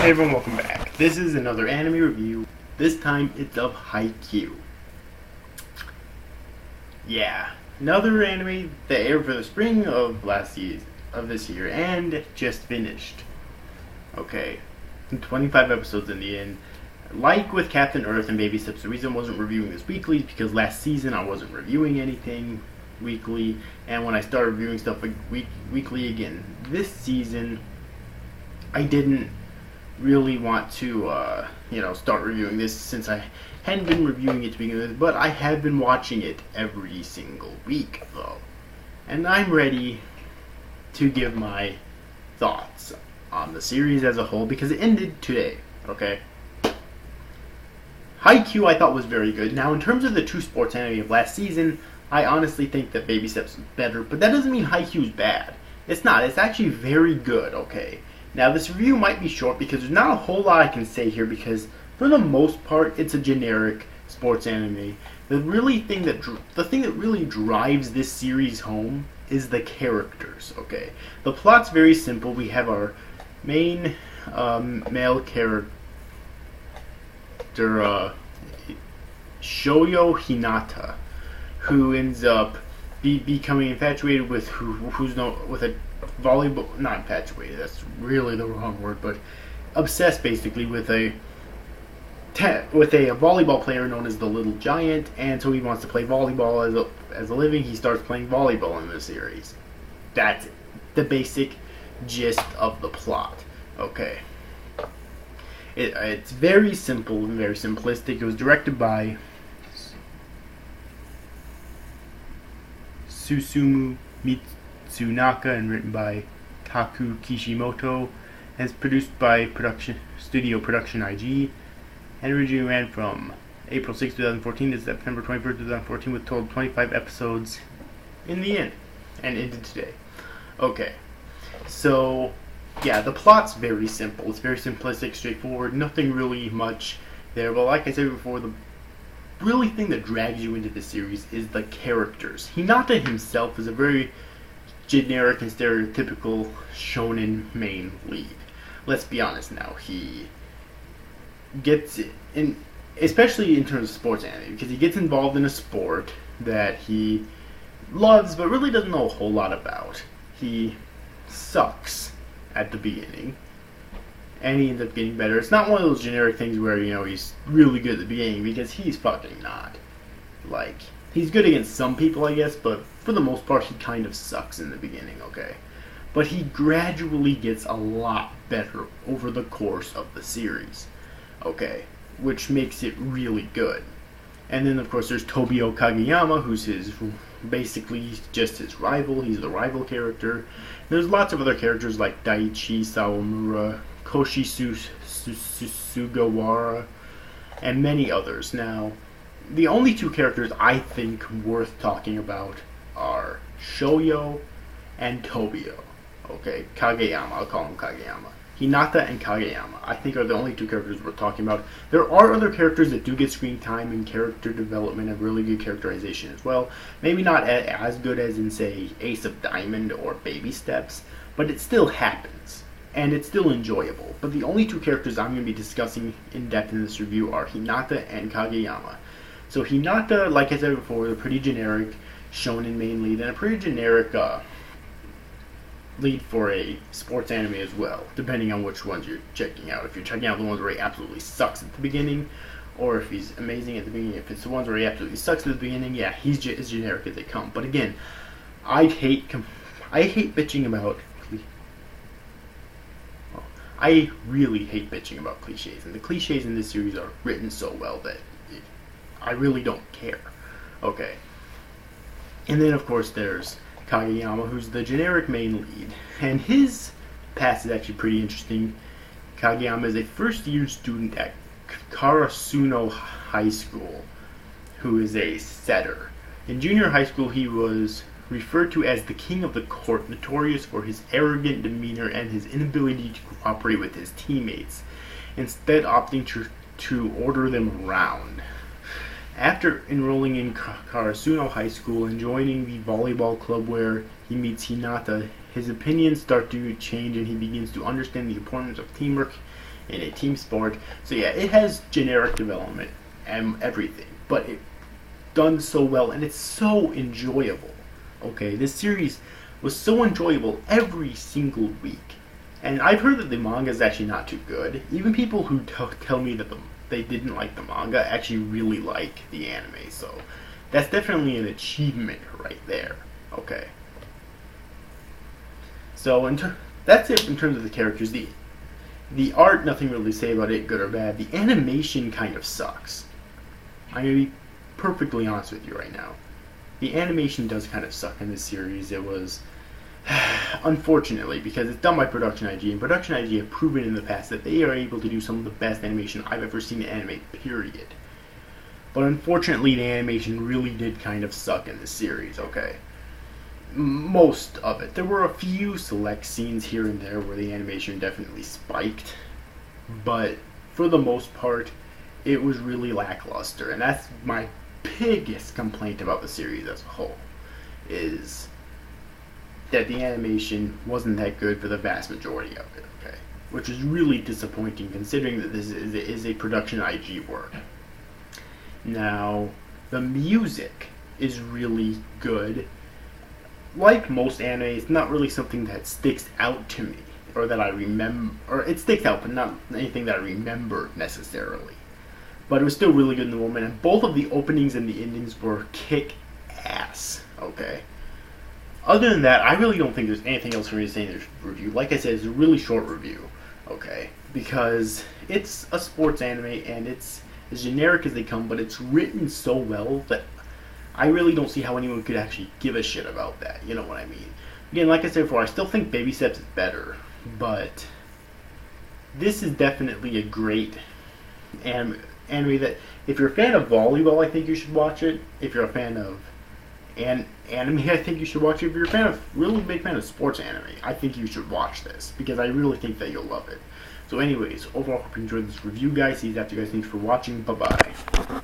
Hey everyone, welcome back. This is another anime review. This time it's of Haikyuu. Yeah, another anime that aired for the spring of this year and just finished. Okay, 25 episodes in the end. Like with Captain Earth and Baby Steps, the reason I wasn't reviewing this weekly is because last season I wasn't reviewing anything weekly, and when I started reviewing stuff weekly again this season, I didn't really want to start reviewing this since I hadn't been reviewing it to begin with, but I have been watching it every single week though, and I'm ready to give my thoughts on the series as a whole because it ended today. Okay, Haikyuu I thought was very good. Now in terms of the two sports anime of last season, I honestly think that Baby Steps is better, but that doesn't mean Haikyuu is bad. It's not. It's actually very good. Okay. Now, this review might be short because there's not a whole lot I can say here because, for the most part, it's a generic sports anime. The thing that really drives this series home is the characters, okay? The plot's very simple. We have our main male character, Shoyo Hinata, who ends up becoming infatuated with with a volleyball, not infatuated, that's really the wrong word, but obsessed basically with a volleyball player known as the Little Giant, and so he wants to play volleyball as a living. He starts playing volleyball in the series. That's the basic gist of the plot. Okay. It's very simple and very simplistic. It was directed by Susumu Mitsunaka and written by Taku Kishimoto, and it's produced by Studio Production IG, and originally ran from April 6, 2014 to September 21st, 2014, with total 25 episodes in the end, and ended today. Okay, so yeah, the plot's very simple. It's very simplistic, straightforward, nothing really much there, but like I said before, the really thing that drags you into the series is the characters. Hinata himself is a very generic and stereotypical shonen main lead. Let's be honest now, he gets in, especially in terms of sports anime, because he gets involved in a sport that he loves but really doesn't know a whole lot about. He sucks at the beginning, and he ends up getting better. It's not one of those generic things where, he's really good at the beginning, because he's fucking not. Like, he's good against some people, I guess, but for the most part, he kind of sucks in the beginning, okay? But he gradually gets a lot better over the course of the series, okay? Which makes it really good. And then, of course, there's Tobio Kageyama, who's basically just his rival. He's the rival character. There's lots of other characters like Daichi Sawamura, Koshi Sugawara, and many others. Now, the only two characters I think worth talking about are Shoyo and Tobio. Okay, Kageyama, I'll call him Kageyama. Hinata and Kageyama, I think, are the only two characters we're talking about. There are other characters that do get screen time and character development and really good characterization as well. Maybe not as good as in, say, Ace of Diamond or Baby Steps, but it still happens. And it's still enjoyable. But the only two characters I'm going to be discussing in depth in this review are Hinata and Kageyama. So Hinata, like I said before, is a pretty generic shonen main lead, and a pretty generic lead for a sports anime as well, depending on which ones you're checking out. If you're checking out the ones where he absolutely sucks at the beginning, or if he's amazing at the beginning. If it's the ones where he absolutely sucks at the beginning, yeah, he's as generic as they come. But again, I hate bitching about. I really hate bitching about cliches, and the cliches in this series are written so well that I really don't care. Okay. And then, of course, there's Kageyama, who's the generic main lead, and his past is actually pretty interesting. Kageyama is a first-year student at Karasuno High School, who is a setter. In junior high school, he was referred to as the king of the court, notorious for his arrogant demeanor and his inability to cooperate with his teammates, instead opting to order them around. After enrolling in Karasuno High School and joining the volleyball club where he meets Hinata, his opinions start to change and he begins to understand the importance of teamwork in a team sport. So yeah, it has generic development and everything, but it done so well, and it's so enjoyable. Okay, this series was so enjoyable every single week. And I've heard that the manga is actually not too good. Even people who tell me that they didn't like the manga actually really like the anime. So that's definitely an achievement right there. Okay. So that's it in terms of the characters. The art, nothing really to say about it, good or bad. The animation kind of sucks. I'm going to be perfectly honest with you right now. The animation does kind of suck in this series. It was, unfortunately, because it's done by Production IG, and Production IG have proven in the past that they are able to do some of the best animation I've ever seen in anime, period. But unfortunately, the animation really did kind of suck in this series, okay? Most of it. There were a few select scenes here and there where the animation definitely spiked, but for the most part, it was really lackluster, and that's my biggest complaint about the series as a whole, is that the animation wasn't that good for the vast majority of it, okay? Which is really disappointing considering that this is a Production IG work. Now, the music is really good. Like most anime, it's not really something that sticks out to me, or that I remember, or it sticks out, but not anything that I remember necessarily. But it was still really good in the moment, and both of the openings and the endings were kick-ass, okay? Other than that, I really don't think there's anything else for me to say in this review. Like I said, it's a really short review, okay? Because it's a sports anime, and it's as generic as they come, but it's written so well that I really don't see how anyone could actually give a shit about that, you know what I mean? Again, like I said before, I still think Baby Steps is better, but this is definitely a great anime that, if you're a fan of volleyball, I think you should watch it. If you're a fan of anime, I think you should watch it. If you're a fan of, really big fan of sports anime, I think you should watch this, because I really think that you'll love it. So anyways, overall, hope you enjoyed this review, guys. See you after, guys. Thanks for watching. Bye-bye.